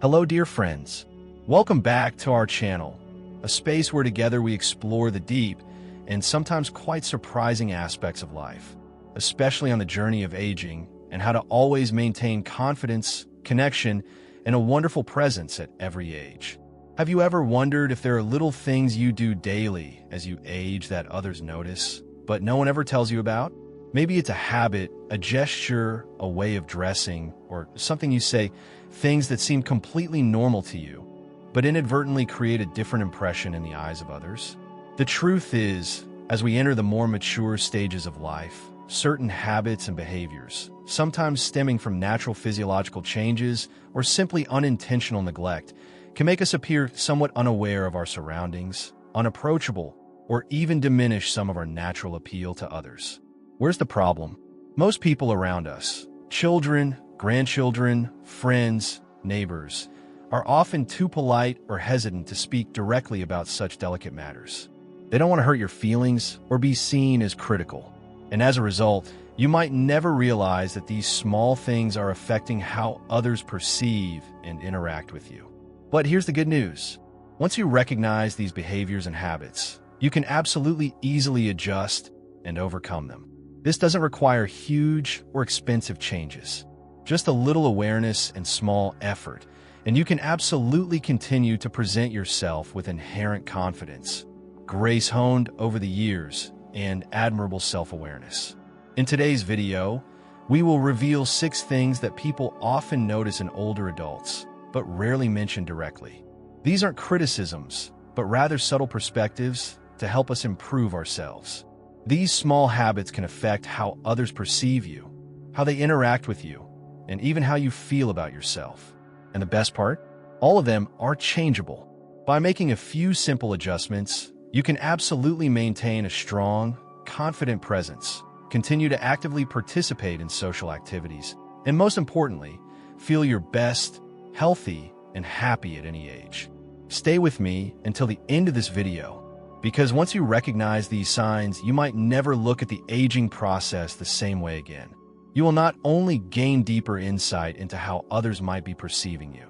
Hello, dear friends. Welcome back to our channel, a space where together we explore the deep and sometimes quite surprising aspects of life, especially on the journey of aging and how to always maintain confidence, connection, and a wonderful presence at every age. Have you ever wondered if there are little things you do daily as you age that others notice, but no one ever tells you about? Maybe it's a habit, a gesture, a way of dressing, or something you say, things that seem completely normal to you, but inadvertently create a different impression in the eyes of others. The truth is, as we enter the more mature stages of life, certain habits and behaviors, sometimes stemming from natural physiological changes or simply unintentional neglect, can make us appear somewhat unaware of our surroundings, unapproachable, or even diminish some of our natural appeal to others. Where's the problem? Most people around us, children, grandchildren, friends, neighbors, are often too polite or hesitant to speak directly about such delicate matters. They don't want to hurt your feelings or be seen as critical. And as a result, you might never realize that these small things are affecting how others perceive and interact with you. But here's the good news. Once you recognize these behaviors and habits, you can absolutely easily adjust and overcome them. This doesn't require huge or expensive changes, just a little awareness and small effort, and you can absolutely continue to present yourself with inherent confidence, grace honed over the years, and admirable self-awareness. In today's video, we will reveal 6 things that people often notice in older adults, but rarely mention directly. These aren't criticisms, but rather subtle perspectives to help us improve ourselves. These small habits can affect how others perceive you, how they interact with you, and even how you feel about yourself. And the best part? All of them are changeable. By making a few simple adjustments, you can absolutely maintain a strong, confident presence, continue to actively participate in social activities, and most importantly, feel your best, healthy, and happy at any age. Stay with me until the end of this video, because once you recognize these signs, you might never look at the aging process the same way again. You will not only gain deeper insight into how others might be perceiving you,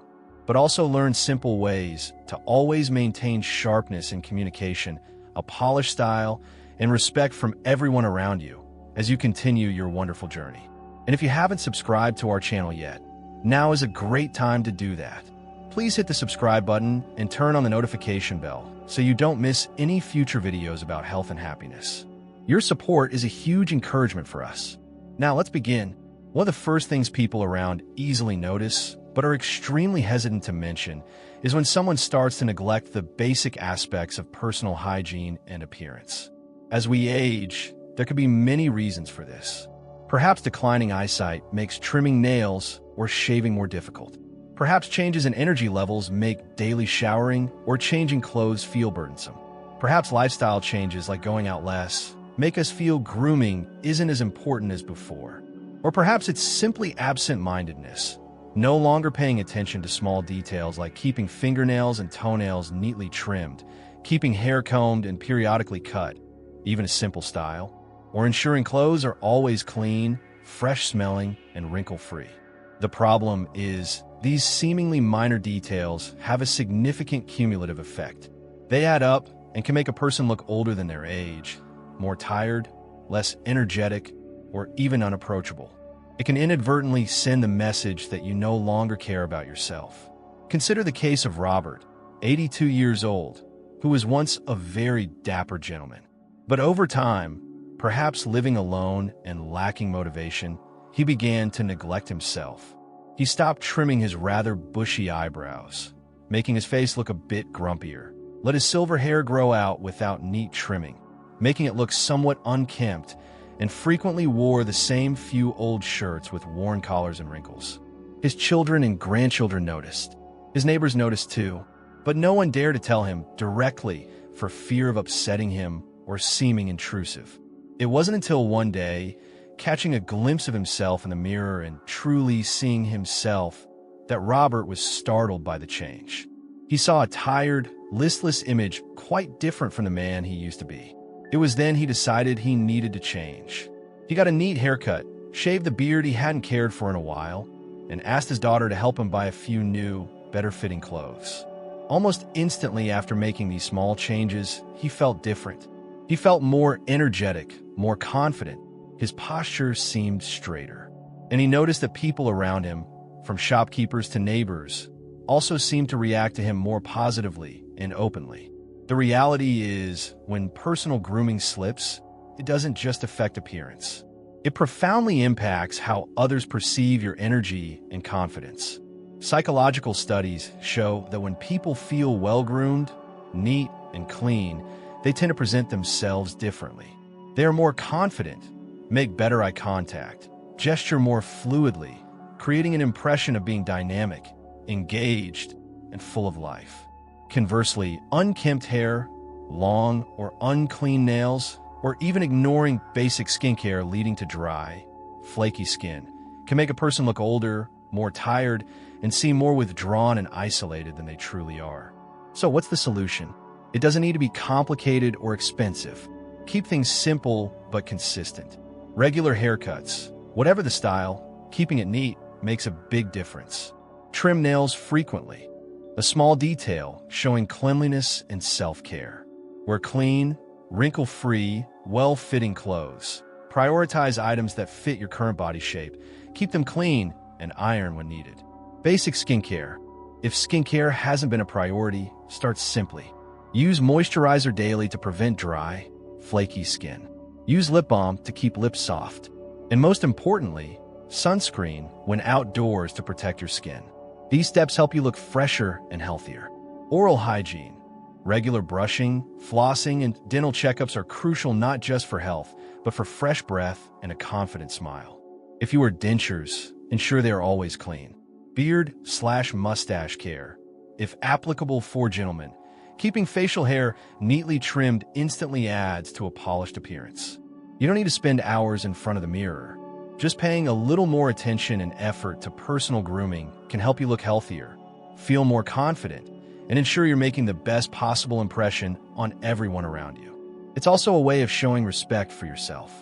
but also learn simple ways to always maintain sharpness in communication, a polished style, and respect from everyone around you as you continue your wonderful journey. And if you haven't subscribed to our channel yet, now is a great time to do that. Please hit the subscribe button and turn on the notification bell so you don't miss any future videos about health and happiness. Your support is a huge encouragement for us. Now let's begin. One of the first things people around easily notice, but are extremely hesitant to mention, is when someone starts to neglect the basic aspects of personal hygiene and appearance. As we age, there could be many reasons for this. Perhaps declining eyesight makes trimming nails or shaving more difficult. Perhaps changes in energy levels make daily showering or changing clothes feel burdensome. Perhaps lifestyle changes like going out less make us feel grooming isn't as important as before. Or perhaps it's simply absent-mindedness, no longer paying attention to small details like keeping fingernails and toenails neatly trimmed, keeping hair combed and periodically cut, even a simple style, or ensuring clothes are always clean, fresh-smelling, and wrinkle-free. The problem is, these seemingly minor details have a significant cumulative effect. They add up and can make a person look older than their age, more tired, less energetic, or even unapproachable. It can inadvertently send the message that you no longer care about yourself. Consider the case of Robert, 82 years old, who was once a very dapper gentleman. But over time, perhaps living alone and lacking motivation, he began to neglect himself. He stopped trimming his rather bushy eyebrows, making his face look a bit grumpier, let his silver hair grow out without neat trimming, making it look somewhat unkempt, and frequently wore the same few old shirts with worn collars and wrinkles. His children and grandchildren noticed. His neighbors noticed too, but no one dared to tell him directly for fear of upsetting him or seeming intrusive. It wasn't until one day, catching a glimpse of himself in the mirror and truly seeing himself, that Robert was startled by the change. He saw a tired, listless image quite different from the man he used to be. It was then he decided he needed to change. He got a neat haircut, shaved the beard he hadn't cared for in a while, and asked his daughter to help him buy a few new, better-fitting clothes. Almost instantly after making these small changes, he felt different. He felt more energetic, more confident. His posture seemed straighter. And he noticed that people around him, from shopkeepers to neighbors, also seemed to react to him more positively and openly. The reality is, when personal grooming slips, it doesn't just affect appearance. It profoundly impacts how others perceive your energy and confidence. Psychological studies show that when people feel well-groomed, neat, and clean, they tend to present themselves differently. They are more confident, make better eye contact, gesture more fluidly, creating an impression of being dynamic, engaged, and full of life. Conversely, unkempt hair, long or unclean nails, or even ignoring basic skincare leading to dry, flaky skin can make a person look older, more tired, and seem more withdrawn and isolated than they truly are. So what's the solution? It doesn't need to be complicated or expensive. Keep things simple but consistent. Regular haircuts, whatever the style, keeping it neat makes a big difference. Trim nails frequently. A small detail showing cleanliness and self-care. Wear clean, wrinkle-free, well-fitting clothes. Prioritize items that fit your current body shape. Keep them clean and iron when needed. Basic skincare. If skincare hasn't been a priority, start simply. Use moisturizer daily to prevent dry, flaky skin. Use lip balm to keep lips soft. And most importantly, sunscreen when outdoors to protect your skin. These steps help you look fresher and healthier. Oral hygiene. Regular brushing, flossing, and dental checkups are crucial not just for health, but for fresh breath and a confident smile. If you wear dentures, ensure they are always clean. Beard/mustache care. If applicable for gentlemen, keeping facial hair neatly trimmed instantly adds to a polished appearance. You don't need to spend hours in front of the mirror. Just paying a little more attention and effort to personal grooming can help you look healthier, feel more confident, and ensure you're making the best possible impression on everyone around you. It's also a way of showing respect for yourself.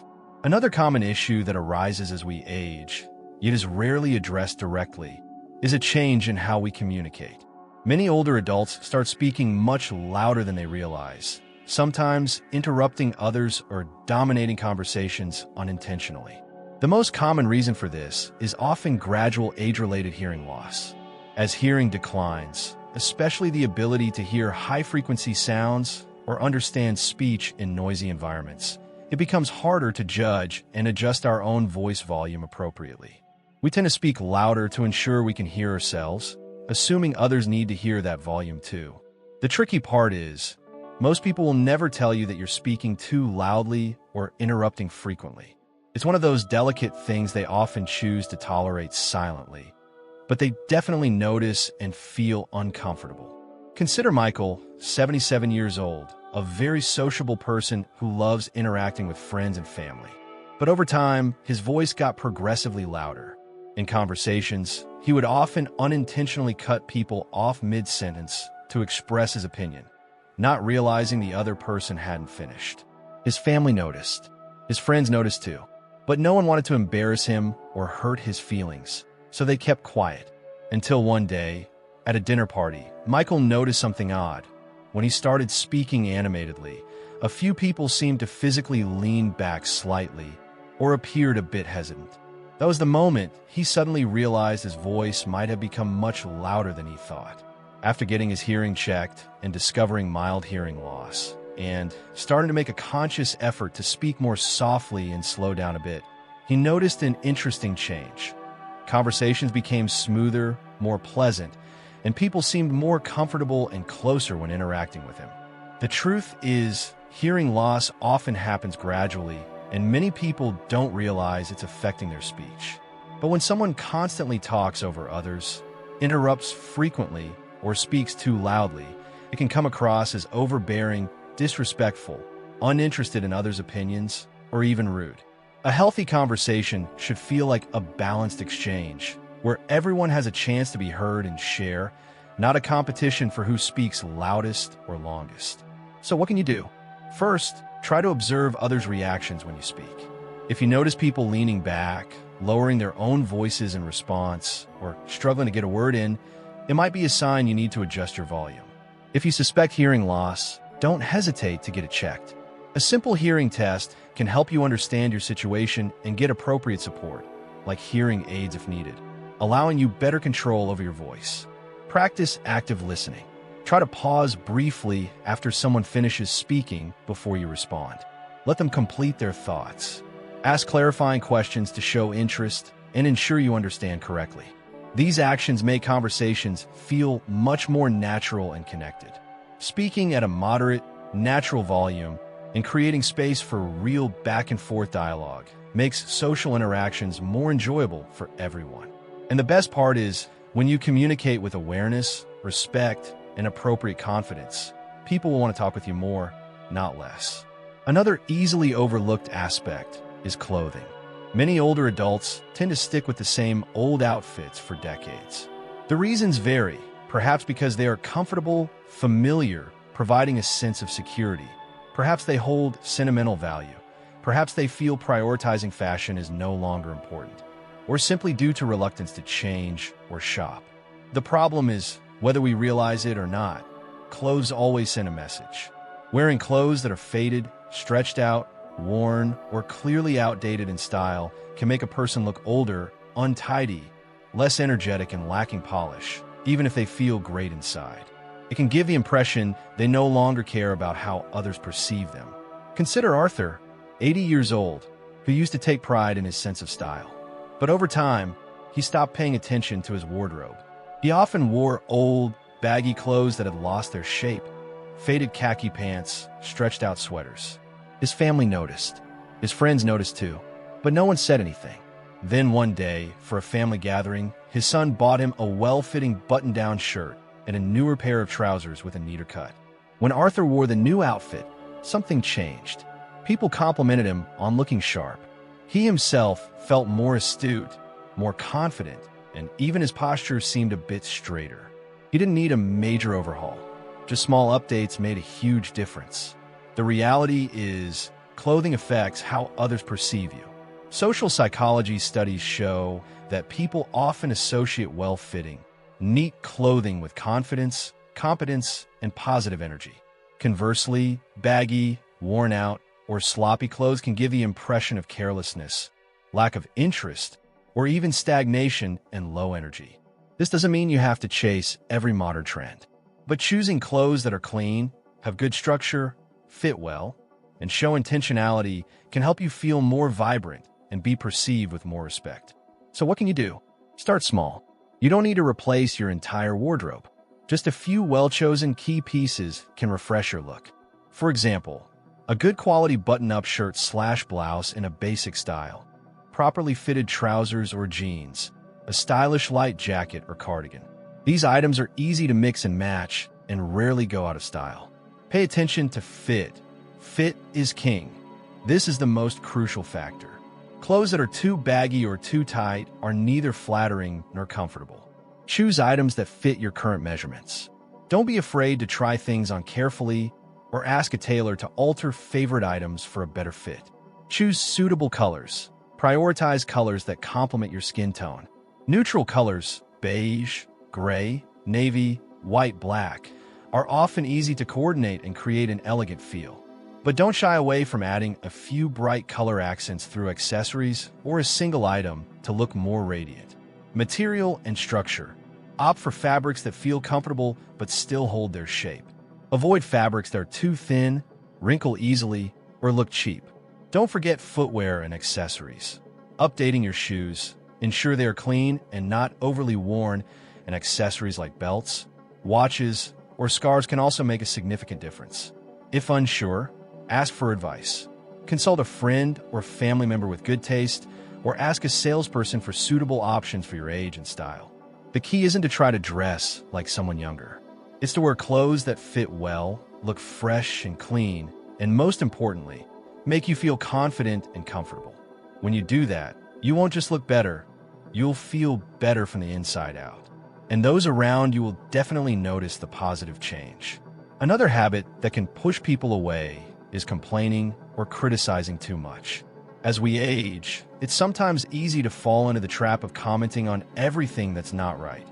Another common issue that arises as we age, yet is rarely addressed directly, is a change in how we communicate. Many older adults start speaking much louder than they realize, sometimes interrupting others or dominating conversations unintentionally. The most common reason for this is often gradual age-related hearing loss. As hearing declines, especially the ability to hear high-frequency sounds or understand speech in noisy environments, it becomes harder to judge and adjust our own voice volume appropriately. We tend to speak louder to ensure we can hear ourselves, assuming others need to hear that volume too. The tricky part is, most people will never tell you that you're speaking too loudly or interrupting frequently. It's one of those delicate things they often choose to tolerate silently, but they definitely notice and feel uncomfortable. Consider Michael, 77 years old, a very sociable person who loves interacting with friends and family. But over time, his voice got progressively louder. In conversations, he would often unintentionally cut people off mid-sentence to express his opinion, not realizing the other person hadn't finished. His family noticed. His friends noticed too. But no one wanted to embarrass him or hurt his feelings, so they kept quiet. Until one day, at a dinner party, Michael noticed something odd. When he started speaking animatedly, a few people seemed to physically lean back slightly or appeared a bit hesitant. That was the moment he suddenly realized his voice might have become much louder than he thought. After getting his hearing checked and discovering mild hearing loss, and starting to make a conscious effort to speak more softly and slow down a bit, he noticed an interesting change. Conversations became smoother, more pleasant, and people seemed more comfortable and closer when interacting with him. The truth is, hearing loss often happens gradually, and many people don't realize it's affecting their speech. But when someone constantly talks over others, interrupts frequently, or speaks too loudly, it can come across as overbearing, disrespectful, uninterested in others' opinions, or even rude. A healthy conversation should feel like a balanced exchange, where everyone has a chance to be heard and share, not a competition for who speaks loudest or longest. So what can you do? First, try to observe others' reactions when you speak. If you notice people leaning back, lowering their own voices in response, or struggling to get a word in, it might be a sign you need to adjust your volume. If you suspect hearing loss, don't hesitate to get it checked. A simple hearing test can help you understand your situation and get appropriate support, like hearing aids if needed, allowing you better control over your voice. Practice active listening. Try to pause briefly after someone finishes speaking before you respond. Let them complete their thoughts. Ask clarifying questions to show interest and ensure you understand correctly. These actions make conversations feel much more natural and connected. Speaking at a moderate, natural volume and creating space for real back-and-forth dialogue makes social interactions more enjoyable for everyone. And the best part is, when you communicate with awareness, respect, and appropriate confidence, people will want to talk with you more, not less. Another easily overlooked aspect is clothing. Many older adults tend to stick with the same old outfits for decades. The reasons vary, perhaps because they are comfortable, familiar, providing a sense of security. Perhaps they hold sentimental value. Perhaps they feel prioritizing fashion is no longer important, or simply due to reluctance to change or shop. The problem is, whether we realize it or not, clothes always send a message. Wearing clothes that are faded, stretched out, worn, or clearly outdated in style can make a person look older, untidy, less energetic, and lacking polish, even if they feel great inside. It can give the impression they no longer care about how others perceive them. Consider Arthur, 80 years old, who used to take pride in his sense of style. But over time, he stopped paying attention to his wardrobe. He often wore old, baggy clothes that had lost their shape, faded khaki pants, stretched out sweaters. His family noticed. His friends noticed too, but no one said anything. Then one day, for a family gathering, his son bought him a well-fitting button-down shirt and a newer pair of trousers with a neater cut. When Arthur wore the new outfit, something changed. People complimented him on looking sharp. He himself felt more astute, more confident, and even his posture seemed a bit straighter. He didn't need a major overhaul. Just small updates made a huge difference. The reality is, clothing affects how others perceive you. Social psychology studies show that people often associate well-fitting, neat clothing with confidence, competence, and positive energy. Conversely, baggy, worn out, or sloppy clothes can give the impression of carelessness, lack of interest, or even stagnation and low energy. This doesn't mean you have to chase every modern trend, but choosing clothes that are clean, have good structure, fit well, and show intentionality can help you feel more vibrant and be perceived with more respect. So what can you do? Start small. You don't need to replace your entire wardrobe. Just a few well-chosen key pieces can refresh your look. For example, a good quality button-up shirt/blouse in a basic style, properly fitted trousers or jeans, a stylish light jacket or cardigan. These items are easy to mix and match and rarely go out of style. Pay attention to fit. Fit is king. This is the most crucial factor. Clothes that are too baggy or too tight are neither flattering nor comfortable. Choose items that fit your current measurements. Don't be afraid to try things on carefully or ask a tailor to alter favorite items for a better fit. Choose suitable colors. Prioritize colors that complement your skin tone. Neutral colors, beige, gray, navy, white, black, are often easy to coordinate and create an elegant feel. But don't shy away from adding a few bright color accents through accessories or a single item to look more radiant. Material and structure. Opt for fabrics that feel comfortable but still hold their shape. Avoid fabrics that are too thin, wrinkle easily, or look cheap. Don't forget footwear and accessories. Updating your shoes. Ensure they are clean and not overly worn, and accessories like belts, watches, or scarves can also make a significant difference. If unsure, ask for advice. Consult a friend or family member with good taste, or ask a salesperson for suitable options for your age and style. The key isn't to try to dress like someone younger. It's to wear clothes that fit well, look fresh and clean, and most importantly, make you feel confident and comfortable. When you do that, you won't just look better, you'll feel better from the inside out. And those around you will definitely notice the positive change. Another habit that can push people away is complaining or criticizing too much. As we age, it's sometimes easy to fall into the trap of commenting on everything that's not right.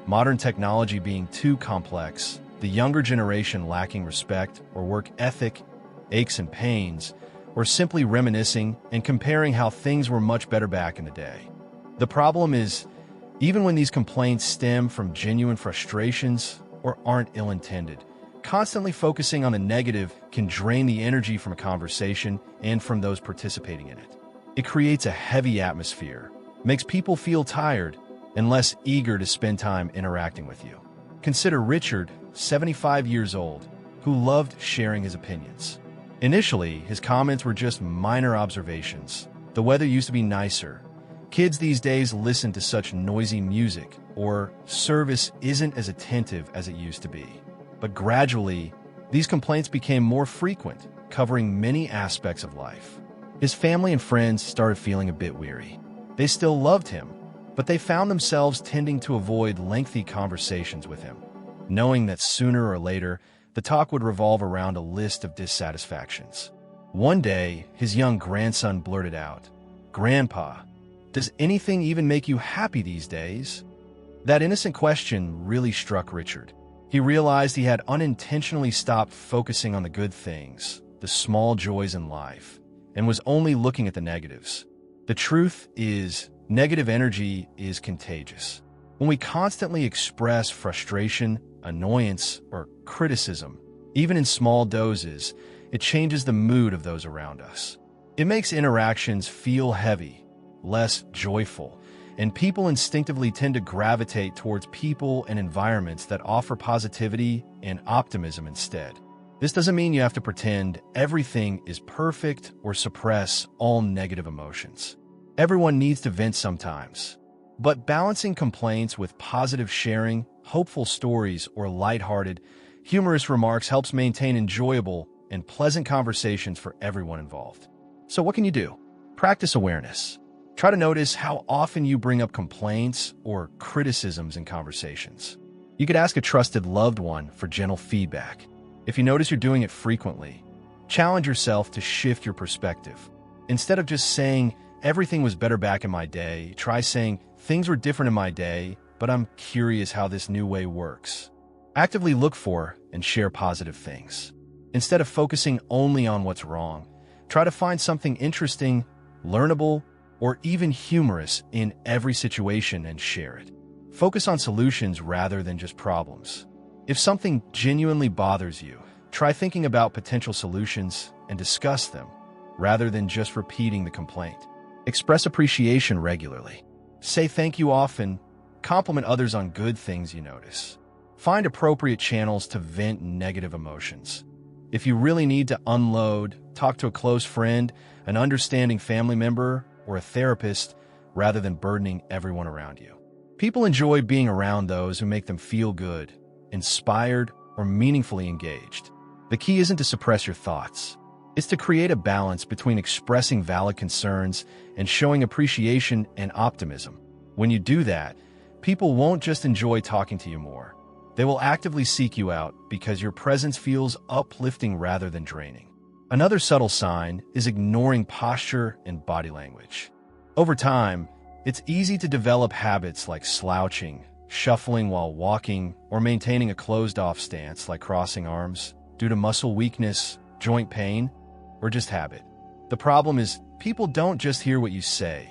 modern technology being too complex, the younger generation lacking respect or work ethic, aches and pains, or simply reminiscing and comparing how things were much better back in the day. The problem is, even when these complaints stem from genuine frustrations or aren't ill-intended, constantly focusing on the negative can drain the energy from a conversation and from those participating in it. It creates a heavy atmosphere, makes people feel tired and less eager to spend time interacting with you. Consider Richard, 75 years old, who loved sharing his opinions. Initially, his comments were just minor observations. The weather used to be nicer. Kids these days listen to such noisy music, or service isn't as attentive as it used to be. But gradually, these complaints became more frequent, covering many aspects of life. His family and friends started feeling a bit weary. They still loved him, but they found themselves tending to avoid lengthy conversations with him, knowing that sooner or later, the talk would revolve around a list of dissatisfactions. One day, his young grandson blurted out, "Grandpa, does anything even make you happy these days?" That innocent question really struck Richard. He realized he had unintentionally stopped focusing on the good things, the small joys in life, and was only looking at the negatives. The truth is, negative energy is contagious. When we constantly express frustration, annoyance, or criticism, even in small doses, it changes the mood of those around us. It makes interactions feel heavy, less joyful, and people instinctively tend to gravitate towards people and environments that offer positivity and optimism instead. This doesn't mean you have to pretend everything is perfect or suppress all negative emotions. Everyone needs to vent sometimes. But balancing complaints with positive sharing, hopeful stories, or lighthearted, humorous remarks helps maintain enjoyable and pleasant conversations for everyone involved. So what can you do? Practice awareness. Try to notice how often you bring up complaints or criticisms in conversations. You could ask a trusted loved one for gentle feedback. If you notice you're doing it frequently, challenge yourself to shift your perspective. Instead of just saying, "Everything was better back in my day," try saying, "Things were different in my day, but I'm curious how this new way works." Actively look for and share positive things. Instead of focusing only on what's wrong, try to find something interesting, learnable, or even humorous in every situation and share it. Focus on solutions rather than just problems. If something genuinely bothers you, try thinking about potential solutions and discuss them, rather than just repeating the complaint. Express appreciation regularly. Say thank you often. Compliment others on good things you notice. Find appropriate channels to vent negative emotions. If you really need to unload, talk to a close friend, an understanding family member, or a therapist, rather than burdening everyone around you. People enjoy being around those who make them feel good, inspired, or meaningfully engaged. The key isn't to suppress your thoughts. It's to create a balance between expressing valid concerns and showing appreciation and optimism. When you do that, people won't just enjoy talking to you more. They will actively seek you out because your presence feels uplifting rather than draining. Another subtle sign is ignoring posture and body language. Over time, it's easy to develop habits like slouching, shuffling while walking, or maintaining a closed-off stance like crossing arms due to muscle weakness, joint pain, or just habit. The problem is people don't just hear what you say.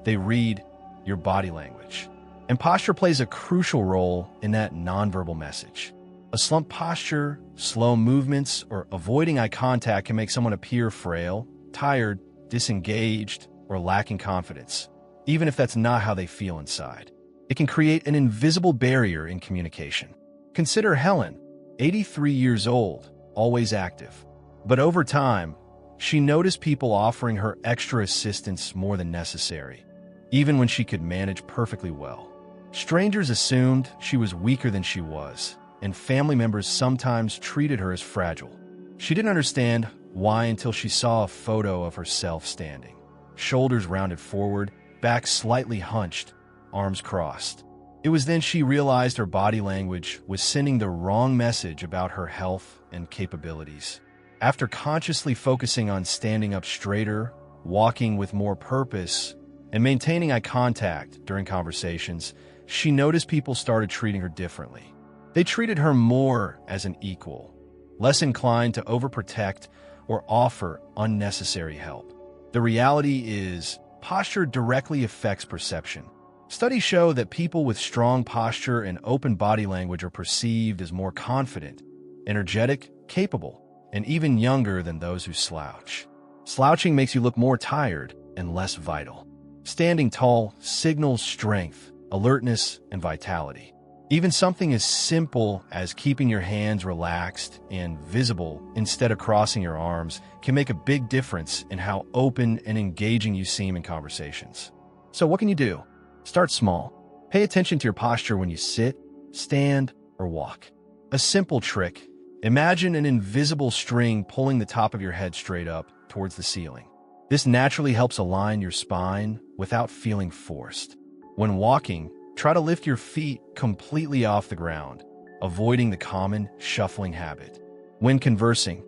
They read your body language. And posture plays a crucial role in that nonverbal message. A slumped posture, slow movements, or avoiding eye contact can make someone appear frail, tired, disengaged, or lacking confidence, even if that's not how they feel inside. It can create an invisible barrier in communication. Consider Helen, 83 years old, always active. But over time, she noticed people offering her extra assistance more than necessary, even when she could manage perfectly well. Strangers assumed she was weaker than she was, and family members sometimes treated her as fragile. She didn't understand why until she saw a photo of herself standing, shoulders rounded forward, back slightly hunched, arms crossed. It was then she realized her body language was sending the wrong message about her health and capabilities. After consciously focusing on standing up straighter, walking with more purpose, and maintaining eye contact during conversations, she noticed people started treating her differently. They treated her more as an equal, less inclined to overprotect or offer unnecessary help. The reality is, posture directly affects perception. Studies show that people with strong posture and open body language are perceived as more confident, energetic, capable, and even younger than those who slouch. Slouching makes you look more tired and less vital. Standing tall signals strength, alertness, and vitality. Even something as simple as keeping your hands relaxed and visible instead of crossing your arms can make a big difference in how open and engaging you seem in conversations. So what can you do? Start small. Pay attention to your posture when you sit, stand, or walk. A simple trick: imagine an invisible string pulling the top of your head straight up towards the ceiling. This naturally helps align your spine without feeling forced. When walking, try to lift your feet completely off the ground, avoiding the common shuffling habit. When conversing,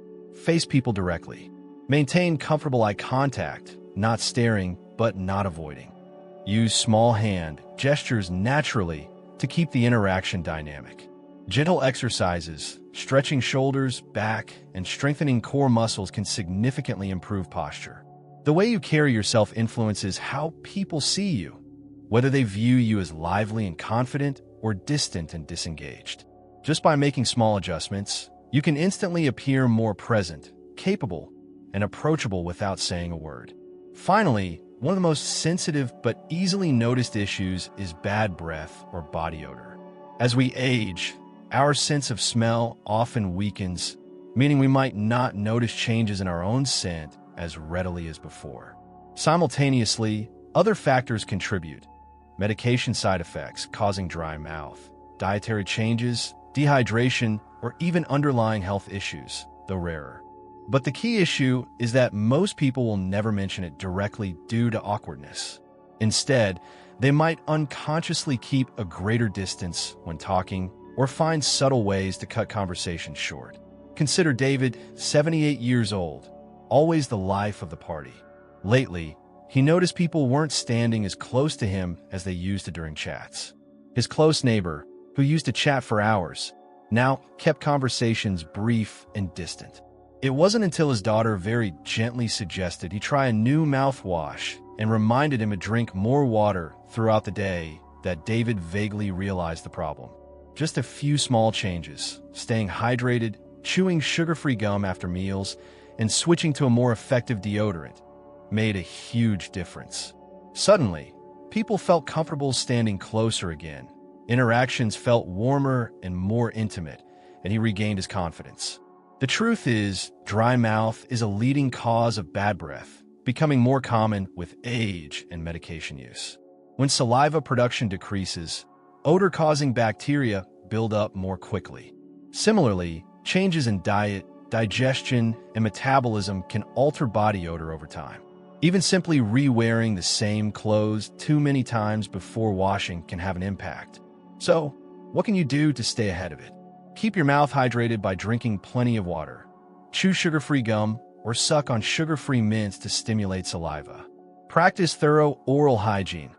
face people directly. Maintain comfortable eye contact, not staring but not avoiding. Use small hand gestures naturally to keep the interaction dynamic. Gentle exercises, stretching shoulders, back, and strengthening core muscles can significantly improve posture. The way you carry yourself influences how people see you, whether they view you as lively and confident or distant and disengaged. Just by making small adjustments, you can instantly appear more present, capable, and approachable without saying a word. Finally, one of the most sensitive but easily noticed issues is bad breath or body odor. As we age, our sense of smell often weakens, meaning we might not notice changes in our own scent as readily as before. Simultaneously, other factors contribute: medication side effects causing dry mouth, dietary changes, dehydration, or even underlying health issues, though rarer. But the key issue is that most people will never mention it directly due to awkwardness. Instead, they might unconsciously keep a greater distance when talking or find subtle ways to cut conversations short. Consider David, 78 years old, always the life of the party. Lately, he noticed people weren't standing as close to him as they used to during chats. His close neighbor, who used to chat for hours, now kept conversations brief and distant. It wasn't until his daughter very gently suggested he try a new mouthwash and reminded him to drink more water throughout the day that David vaguely realized the problem. Just a few small changes, staying hydrated, chewing sugar-free gum after meals, and switching to a more effective deodorant, made a huge difference. Suddenly, people felt comfortable standing closer again. Interactions felt warmer and more intimate, and he regained his confidence. The truth is, dry mouth is a leading cause of bad breath, becoming more common with age and medication use. When saliva production decreases, odor-causing bacteria build up more quickly. Similarly, changes in diet, digestion, and metabolism can alter body odor over time. Even simply re-wearing the same clothes too many times before washing can have an impact. So, what can you do to stay ahead of it? Keep your mouth hydrated by drinking plenty of water. Chew sugar-free gum or suck on sugar-free mints to stimulate saliva. Practice thorough oral hygiene.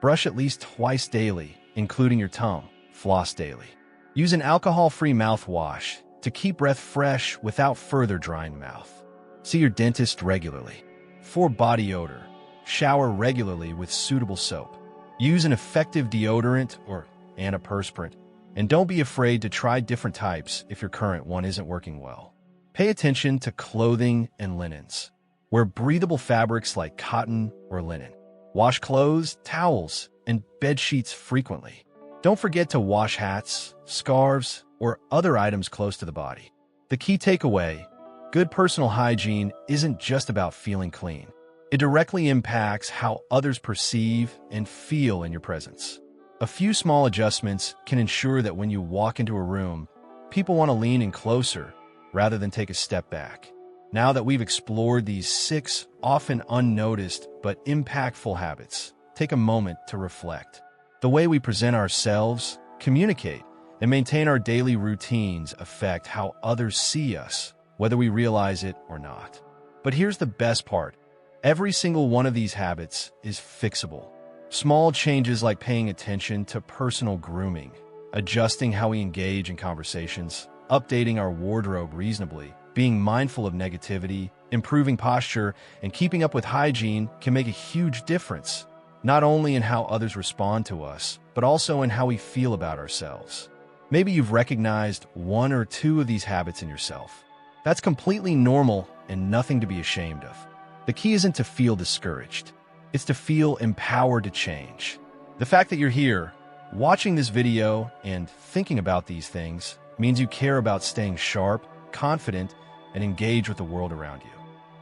Brush at least twice daily, including your tongue. Floss daily. Use an alcohol-free mouthwash to keep breath fresh without further drying the mouth. See your dentist regularly. For body odor, shower regularly with suitable soap. Use an effective deodorant or antiperspirant, and don't be afraid to try different types if your current one isn't working well. Pay attention to clothing and linens. Wear breathable fabrics like cotton or linen. Wash clothes, towels, and bed sheets frequently. Don't forget to wash hats, scarves, or other items close to the body. The key takeaway: good personal hygiene isn't just about feeling clean. It directly impacts how others perceive and feel in your presence. A few small adjustments can ensure that when you walk into a room, people want to lean in closer rather than take a step back. Now that we've explored these 6 often unnoticed but impactful habits, take a moment to reflect. The way we present ourselves, communicate, and maintain our daily routines affect how others see us, whether we realize it or not. But here's the best part: every single one of these habits is fixable. Small changes like paying attention to personal grooming, adjusting how we engage in conversations, updating our wardrobe reasonably, being mindful of negativity, improving posture, and keeping up with hygiene can make a huge difference, not only in how others respond to us, but also in how we feel about ourselves. Maybe you've recognized one or two of these habits in yourself. That's completely normal and nothing to be ashamed of. The key isn't to feel discouraged. It's to feel empowered to change. The fact that you're here, watching this video and thinking about these things means you care about staying sharp, confident, and engaged with the world around you.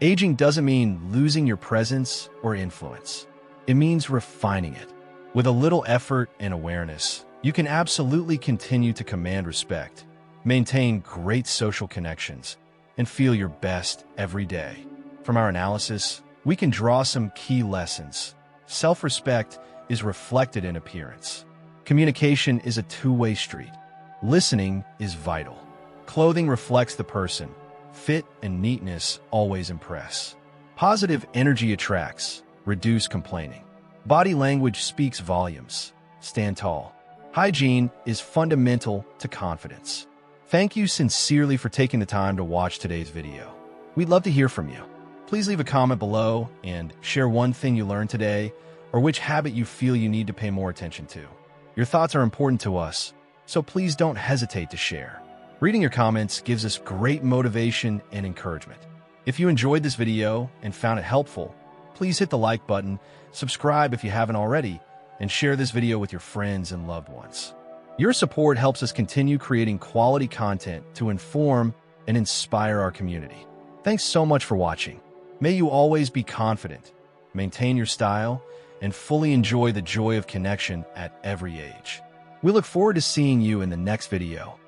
Aging doesn't mean losing your presence or influence. It means refining it. With a little effort and awareness, you can absolutely continue to command respect, maintain great social connections, and feel your best every day. From our analysis, we can draw some key lessons. Self-respect is reflected in appearance. Communication is a two-way street. Listening is vital. Clothing reflects the person. Fit and neatness always impress. Positive energy attracts. Reduce complaining. Body language speaks volumes. Stand tall. Hygiene is fundamental to confidence. Thank you sincerely for taking the time to watch today's video. We'd love to hear from you. Please leave a comment below and share one thing you learned today or which habit you feel you need to pay more attention to. Your thoughts are important to us, so please don't hesitate to share. Reading your comments gives us great motivation and encouragement. If you enjoyed this video and found it helpful, please hit the like button, subscribe if you haven't already, and share this video with your friends and loved ones. Your support helps us continue creating quality content to inform and inspire our community. Thanks so much for watching. May you always be confident, maintain your style, and fully enjoy the joy of connection at every age. We look forward to seeing you in the next video.